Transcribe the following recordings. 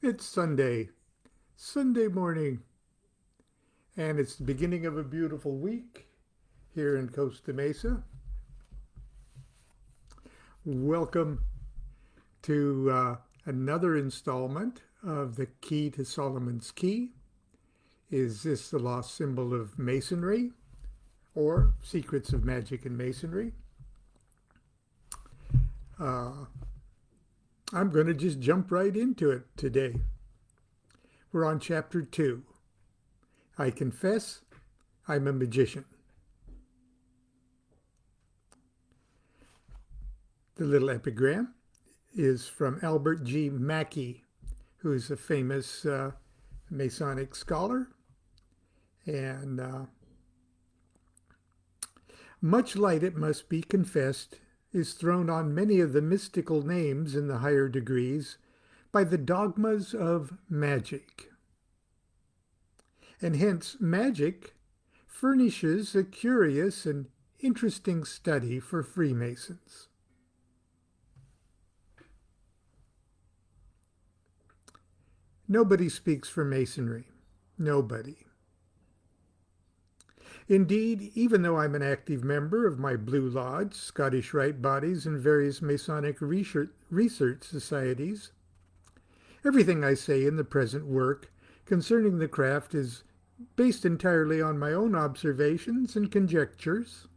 It's Sunday morning, and it's the beginning of a beautiful week here in Costa Mesa. Welcome to another installment of the Key to Solomon's Key. Is this the lost symbol of Masonry or Secrets of Magic and Masonry? I'm going to just jump right into it today. We're on chapter 2. I confess I'm a magician. The little epigram is from Albert G. Mackey, who is a famous Masonic scholar. And much light, it must be confessed, is thrown on many of the mystical names in the higher degrees by the dogmas of magic. And hence, magic furnishes a curious and interesting study for Freemasons. Nobody speaks for Masonry. Nobody. Indeed, even though I'm an active member of my Blue Lodge, Scottish Rite bodies, and various Masonic research societies, everything I say in the present work concerning the craft is based entirely on my own observations and conjectures.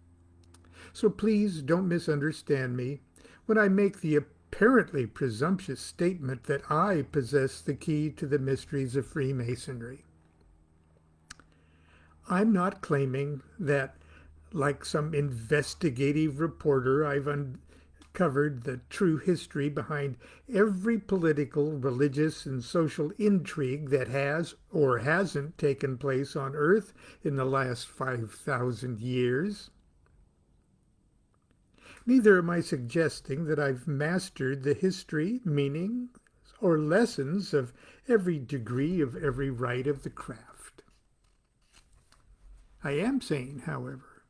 So please don't misunderstand me when I make the apparently presumptuous statement that I possess the key to the mysteries of Freemasonry. I'm not claiming that, like some investigative reporter, I've uncovered the true history behind every political, religious, and social intrigue that has or hasn't taken place on Earth in the last 5,000 years. Neither am I suggesting that I've mastered the history, meaning, or lessons of every degree of every rite of the craft. I am saying, however,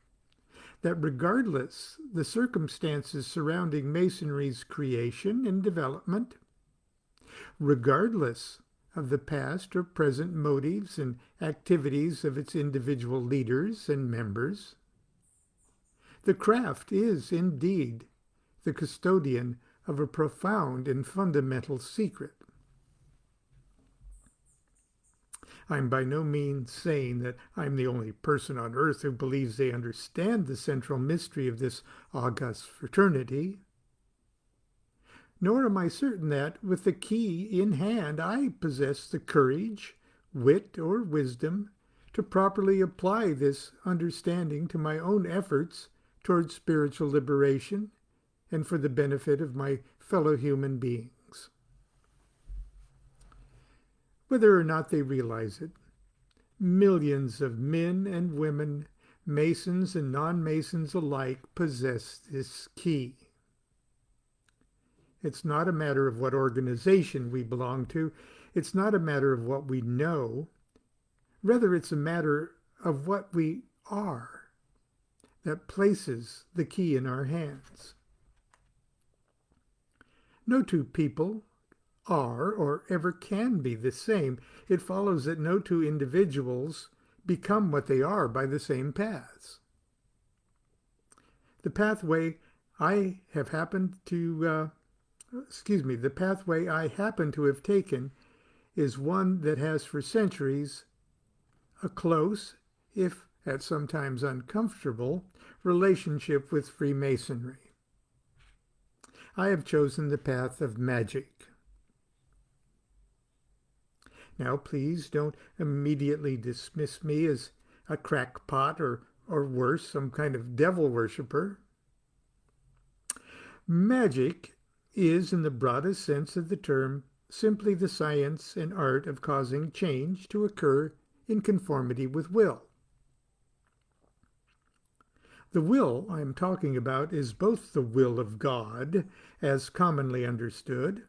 that regardless the circumstances surrounding Masonry's creation and development, regardless of the past or present motives and activities of its individual leaders and members, the craft is indeed the custodian of a profound and fundamental secret. I'm by no means saying that I'm the only person on earth who believes they understand the central mystery of this august fraternity. Nor am I certain that, with the key in hand, I possess the courage, wit, or wisdom to properly apply this understanding to my own efforts towards spiritual liberation and for the benefit of my fellow human beings. Whether or not they realize it, millions of men and women, Masons and non-Masons alike, possess this key. It's not a matter of what organization we belong to. It's not a matter of what we know. Rather, it's a matter of what we are that places the key in our hands. No two people are or ever can be the same. It follows that no two individuals become what they are by the same paths. The pathway I happen to have taken is one that has for centuries a close, if at sometimes uncomfortable, relationship with Freemasonry. I have chosen the path of magic. Now, please don't immediately dismiss me as a crackpot or worse, some kind of devil worshiper. Magic is, in the broadest sense of the term, simply the science and art of causing change to occur in conformity with will. The will I am talking about is both the will of God, as commonly understood,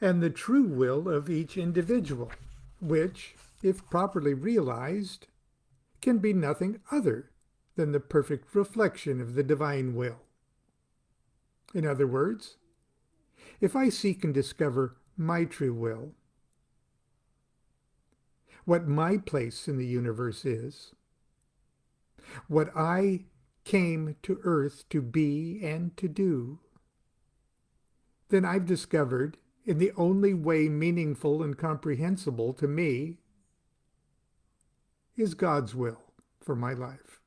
and the true will of each individual, which, if properly realized, can be nothing other than the perfect reflection of the divine will. In other words, if I seek and discover my true will, what my place in the universe is, what I came to earth to be and to do, then I've discovered, in the only way meaningful and comprehensible to me, is God's will for my life.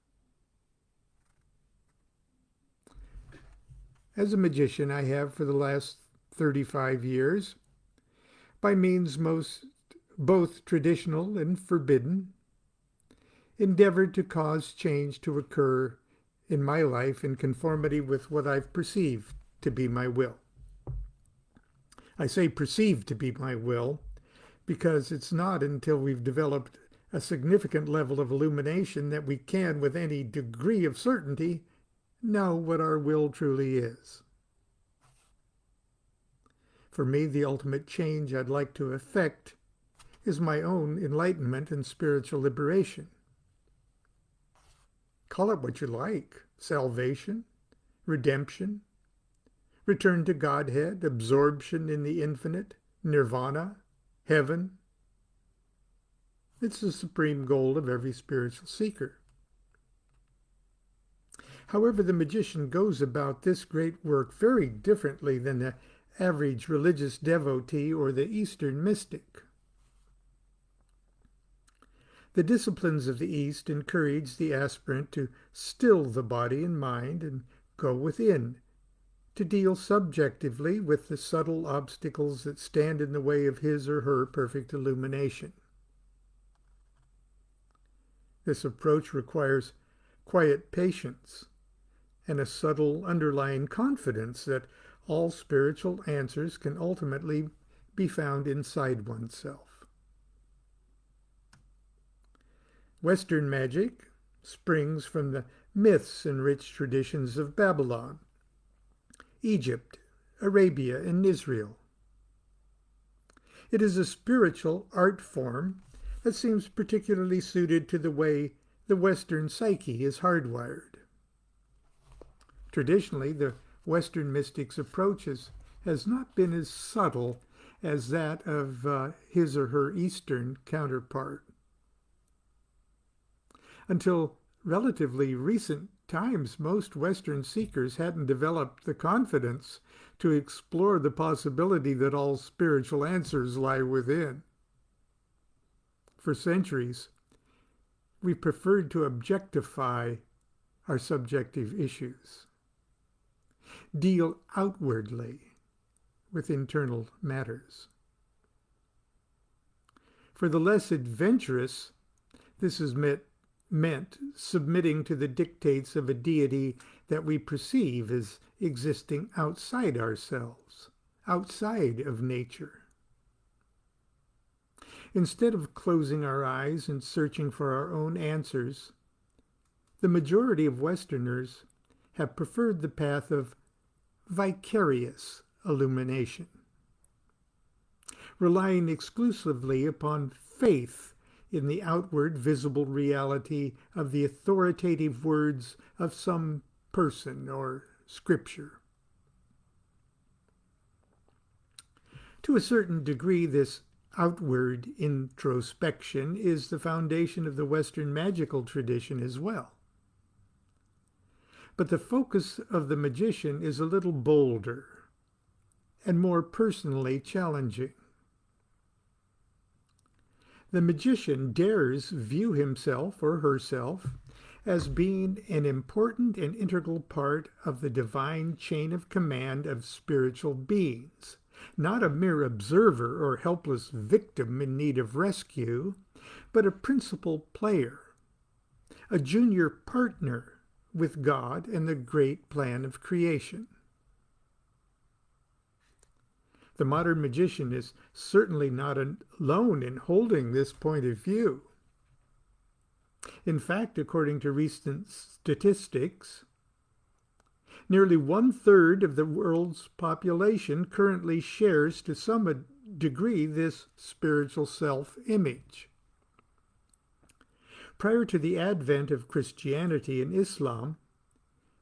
As a magician, I have for the last 35 years, by means both traditional and forbidden, endeavored to cause change to occur in my life in conformity with what I've perceived to be my will. I say perceived to be my will because it's not until we've developed a significant level of illumination that we can, with any degree of certainty, know what our will truly is. For me, the ultimate change I'd like to effect is my own enlightenment and spiritual liberation. Call it what you like: salvation, redemption, return to Godhead, absorption in the infinite, nirvana, heaven. It's the supreme goal of every spiritual seeker. However, the magician goes about this great work very differently than the average religious devotee or the Eastern mystic. The disciplines of the East encourage the aspirant to still the body and mind and go within, to deal subjectively with the subtle obstacles that stand in the way of his or her perfect illumination. This approach requires quiet patience and a subtle underlying confidence that all spiritual answers can ultimately be found inside oneself. Western magic springs from the myths and rich traditions of Babylon, Egypt, Arabia, and Israel. It is a spiritual art form that seems particularly suited to the way the Western psyche is hardwired. Traditionally, the Western mystic's approach has not been as subtle as that of his or her Eastern counterpart. Until relatively recent times, most Western seekers hadn't developed the confidence to explore the possibility that all spiritual answers lie within. For centuries, we preferred to objectify our subjective issues, deal outwardly with internal matters. For the less adventurous, this has meant submitting to the dictates of a deity that we perceive as existing outside ourselves, outside of nature. Instead of closing our eyes and searching for our own answers, the majority of Westerners have preferred the path of vicarious illumination, relying exclusively upon faith in the outward visible reality of the authoritative words of some person or scripture. To a certain degree, this outward introspection is the foundation of the Western magical tradition as well. But the focus of the magician is a little bolder and more personally challenging. The magician dares view himself or herself as being an important and integral part of the divine chain of command of spiritual beings, not a mere observer or helpless victim in need of rescue, but a principal player, a junior partner with God and the great plan of creation. The modern magician is certainly not alone in holding this point of view. In fact, according to recent statistics, nearly 1/3 of the world's population currently shares to some degree this spiritual self-image. Prior to the advent of Christianity and Islam,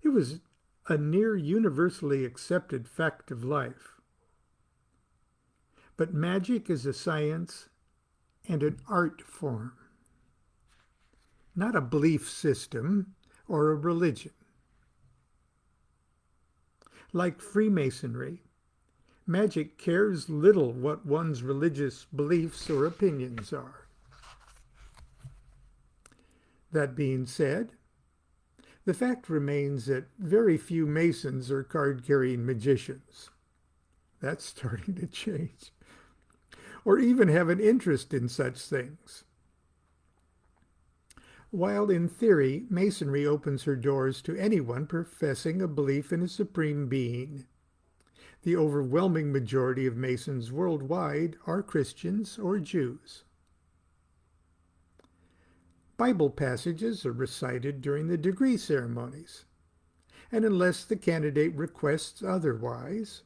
it was a near universally accepted fact of life. But magic is a science and an art form, not a belief system or a religion. Like Freemasonry, magic cares little what one's religious beliefs or opinions are. That being said, the fact remains that very few Masons are card-carrying magicians. That's starting to change. Or even have an interest in such things. While in theory, Masonry opens her doors to anyone professing a belief in a supreme being, the overwhelming majority of Masons worldwide are Christians or Jews. Bible passages are recited during the degree ceremonies, and unless the candidate requests otherwise,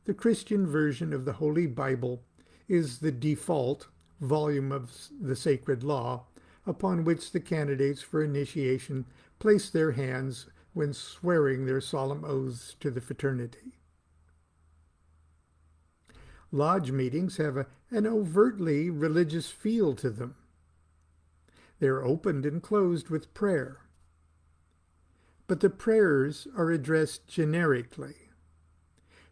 the Christian version of the Holy Bible is the default volume of the sacred law upon which the candidates for initiation place their hands when swearing their solemn oaths to the fraternity. Lodge meetings have an overtly religious feel to them. They are opened and closed with prayer, but the prayers are addressed generically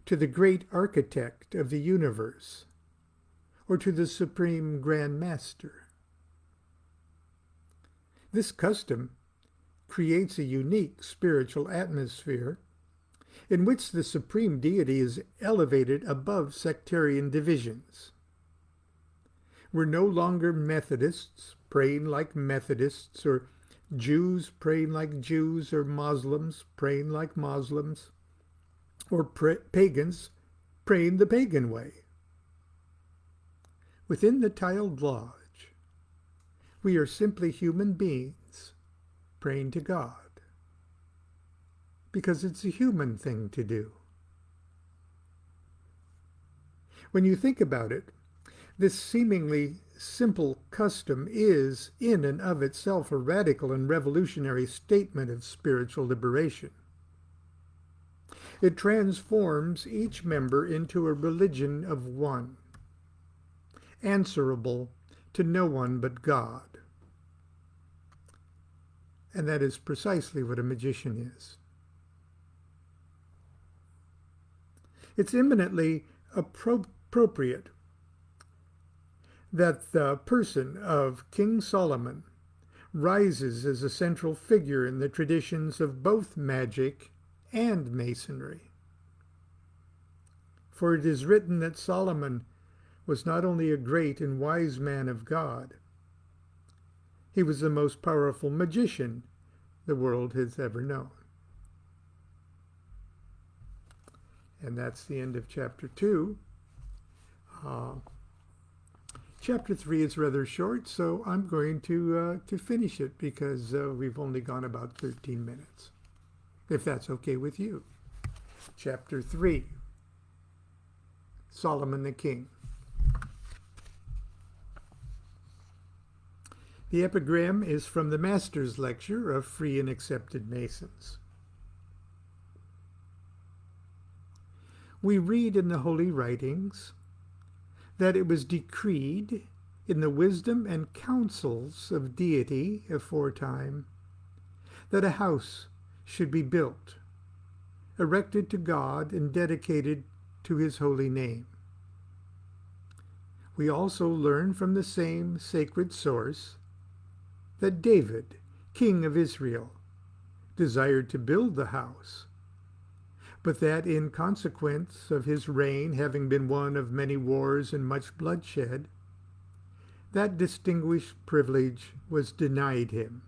to the great architect of the universe or to the supreme Grand Master. This custom creates a unique spiritual atmosphere in which the supreme deity is elevated above sectarian divisions. We're no longer Methodists praying like Methodists, or Jews praying like Jews, or Muslims praying like Muslims, or pagans praying the pagan way. Within the tiled lodge, we are simply human beings praying to God, because it's a human thing to do. When you think about it, this seemingly simple custom is, in and of itself, a radical and revolutionary statement of spiritual liberation. It transforms each member into a religion of one, answerable to no one but God. And that is precisely what a magician is. It's eminently appropriate that the person of King Solomon rises as a central figure in the traditions of both magic and Masonry. For it is written that Solomon was not only a great and wise man of God, he was the most powerful magician the world has ever known. And that's the end of chapter 2. Chapter 3 is rather short, so I'm going to finish it because we've only gone about 13 minutes, if that's okay with you. Chapter 3, Solomon the King. The epigram is from the Master's Lecture of Free and Accepted Masons. We read in the Holy Writings that it was decreed in the wisdom and counsels of deity aforetime that a house should be built, erected to God and dedicated to his holy name. We also learn from the same sacred source that David, king of Israel, desired to build the house, but that in consequence of his reign having been one of many wars and much bloodshed, that distinguished privilege was denied him.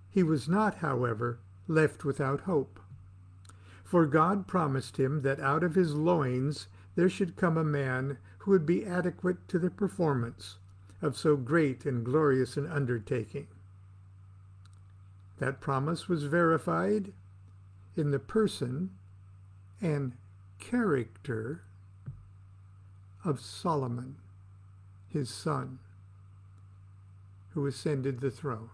He was not, however, left without hope, for God promised him that out of his loins there should come a man who would be adequate to the performance of so great and glorious an undertaking. That promise was verified in the person and character of Solomon, his son, who ascended the throne.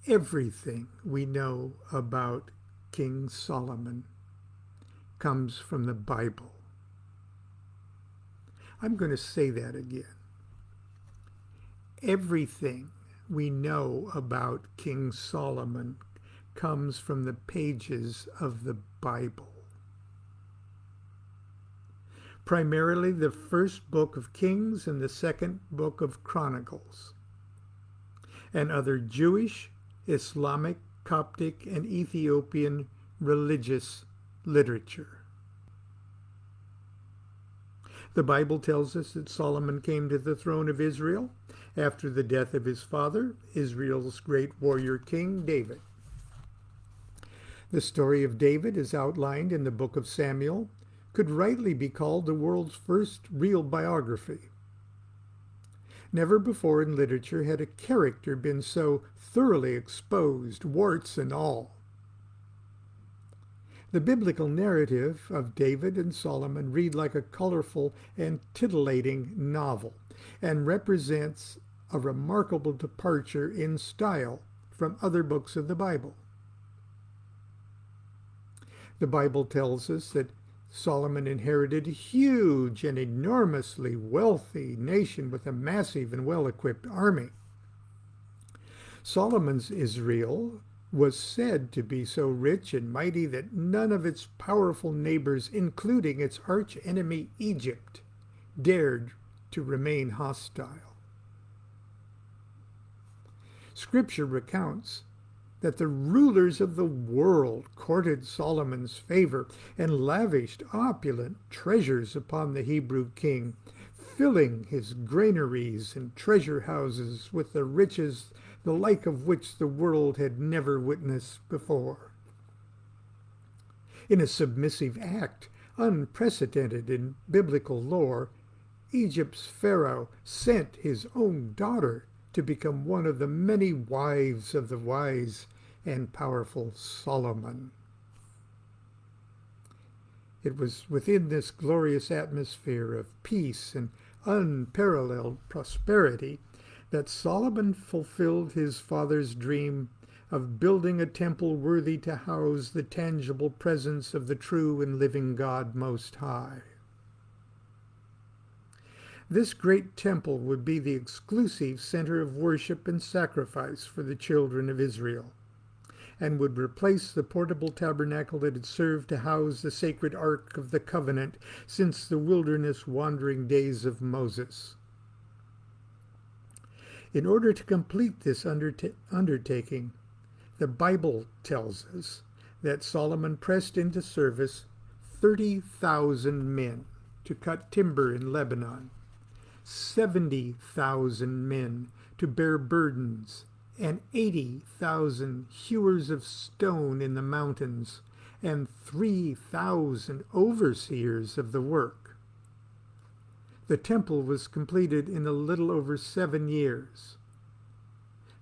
Everything we know about King Solomon comes from the Bible. I'm going to say that again. Everything we know about King Solomon comes from the pages of the Bible. Primarily the first book of Kings and the second book of Chronicles, and other Jewish, Islamic, Coptic, and Ethiopian religious literature. The Bible tells us that Solomon came to the throne of Israel after the death of his father, Israel's great warrior king, David. The story of David, as outlined in the book of Samuel, could rightly be called the world's first real biography. Never before in literature had a character been so thoroughly exposed, warts and all. The biblical narrative of David and Solomon read like a colorful and titillating novel and represents a remarkable departure in style from other books of the Bible. The Bible tells us that Solomon inherited a huge and enormously wealthy nation with a massive and well-equipped army. Solomon's Israel was said to be so rich and mighty that none of its powerful neighbors, including its arch-enemy Egypt, dared to remain hostile. Scripture recounts that the rulers of the world courted Solomon's favor and lavished opulent treasures upon the Hebrew king, filling his granaries and treasure houses with the riches the like of which the world had never witnessed before. In a submissive act unprecedented in biblical lore, Egypt's Pharaoh sent his own daughter to become one of the many wives of the wise and powerful Solomon. It was within this glorious atmosphere of peace and unparalleled prosperity that Solomon fulfilled his father's dream of building a temple worthy to house the tangible presence of the true and living God Most High. This great temple would be the exclusive center of worship and sacrifice for the children of Israel, and would replace the portable tabernacle that had served to house the sacred Ark of the Covenant since the wilderness wandering days of Moses. In order to complete this undertaking, the Bible tells us that Solomon pressed into service 30,000 men to cut timber in Lebanon, 70,000 men to bear burdens, and 80,000 hewers of stone in the mountains, and 3,000 overseers of the work. The temple was completed in a little over 7 years.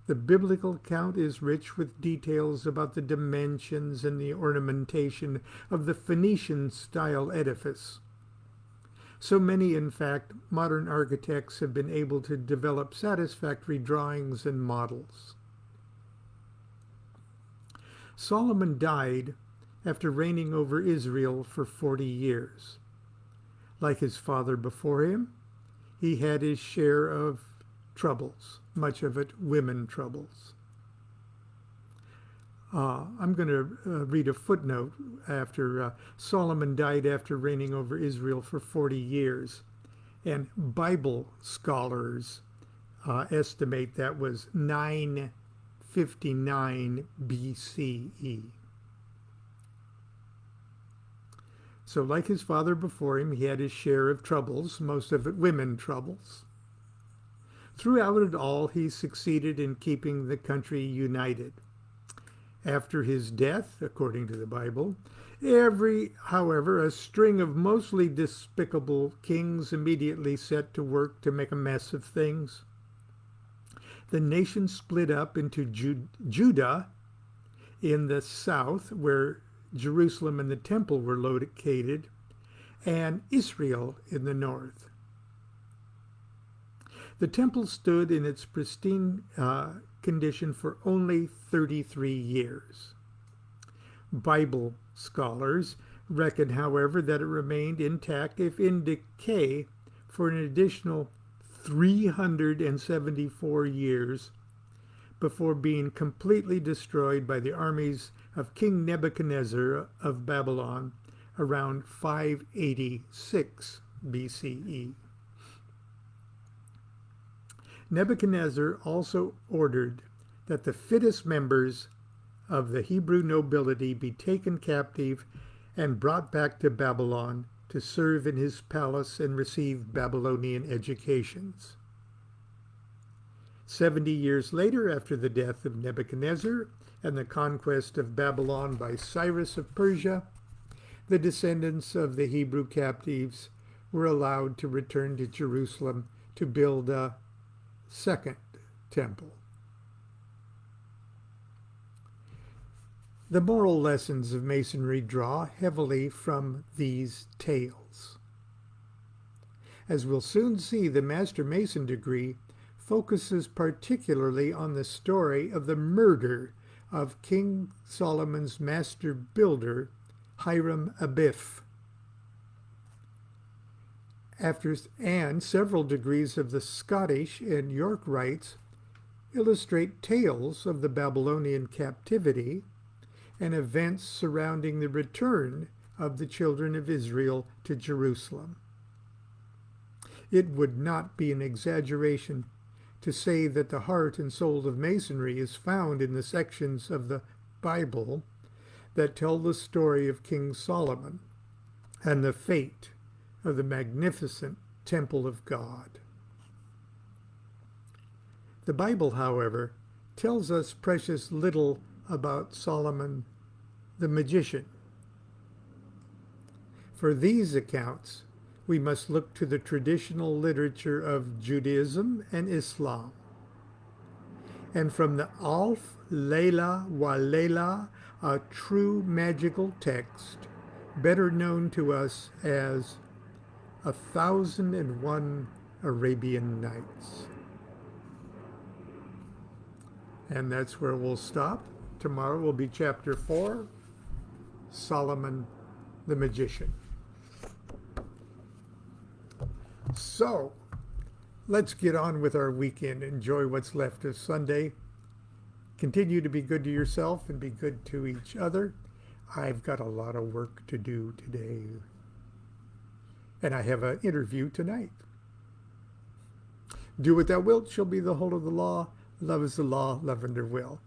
The biblical account is rich with details about the dimensions and the ornamentation of the Phoenician-style edifice. So many, in fact, modern architects have been able to develop satisfactory drawings and models. Solomon died after reigning over Israel for 40 years. Like his father before him, he had his share of troubles, much of it women troubles. I'm going to read a footnote after Solomon died after reigning over Israel for 40 years. And Bible scholars estimate that was 959 BCE. So like his father before him, he had his share of troubles, most of it women troubles. Throughout it all, he succeeded in keeping the country united. After his death, according to the Bible, however, a string of mostly despicable kings immediately set to work to make a mess of things. The nation split up into Judah in the south, where Jerusalem and the temple were located, and Israel in the north. The temple stood in its pristine condition for only 33 years. Bible scholars reckon, however, that it remained intact, if in decay, for an additional 374 years before being completely destroyed by the armies of King Nebuchadnezzar of Babylon around 586 BCE. Nebuchadnezzar also ordered that the fittest members of the Hebrew nobility be taken captive and brought back to Babylon to serve in his palace and receive Babylonian educations. 70 years later, after the death of Nebuchadnezzar and the conquest of Babylon by Cyrus of Persia, the descendants of the Hebrew captives were allowed to return to Jerusalem to build a second temple. The moral lessons of Masonry draw heavily from these tales. As we'll soon see, the Master Mason degree focuses particularly on the story of the murder of King Solomon's master builder, Hiram Abiff. And several degrees of the Scottish and York rites illustrate tales of the Babylonian captivity and events surrounding the return of the children of Israel to Jerusalem. It would not be an exaggeration to say that the heart and soul of Masonry is found in the sections of the Bible that tell the story of King Solomon and the fate of the magnificent temple of God. The Bible, however, tells us precious little about Solomon the magician. For these accounts, we must look to the traditional literature of Judaism and Islam. And from the Alf Layla wa Layla, a true magical text, better known to us as 1001 Arabian Nights. And that's where we'll stop. Tomorrow will be chapter 4, Solomon the Magician. So, let's get on with our weekend. Enjoy what's left of Sunday. Continue to be good to yourself and be good to each other. I've got a lot of work to do today. And I have an interview tonight. Do what thou wilt shall be the whole of the law. Love is the law, love under will.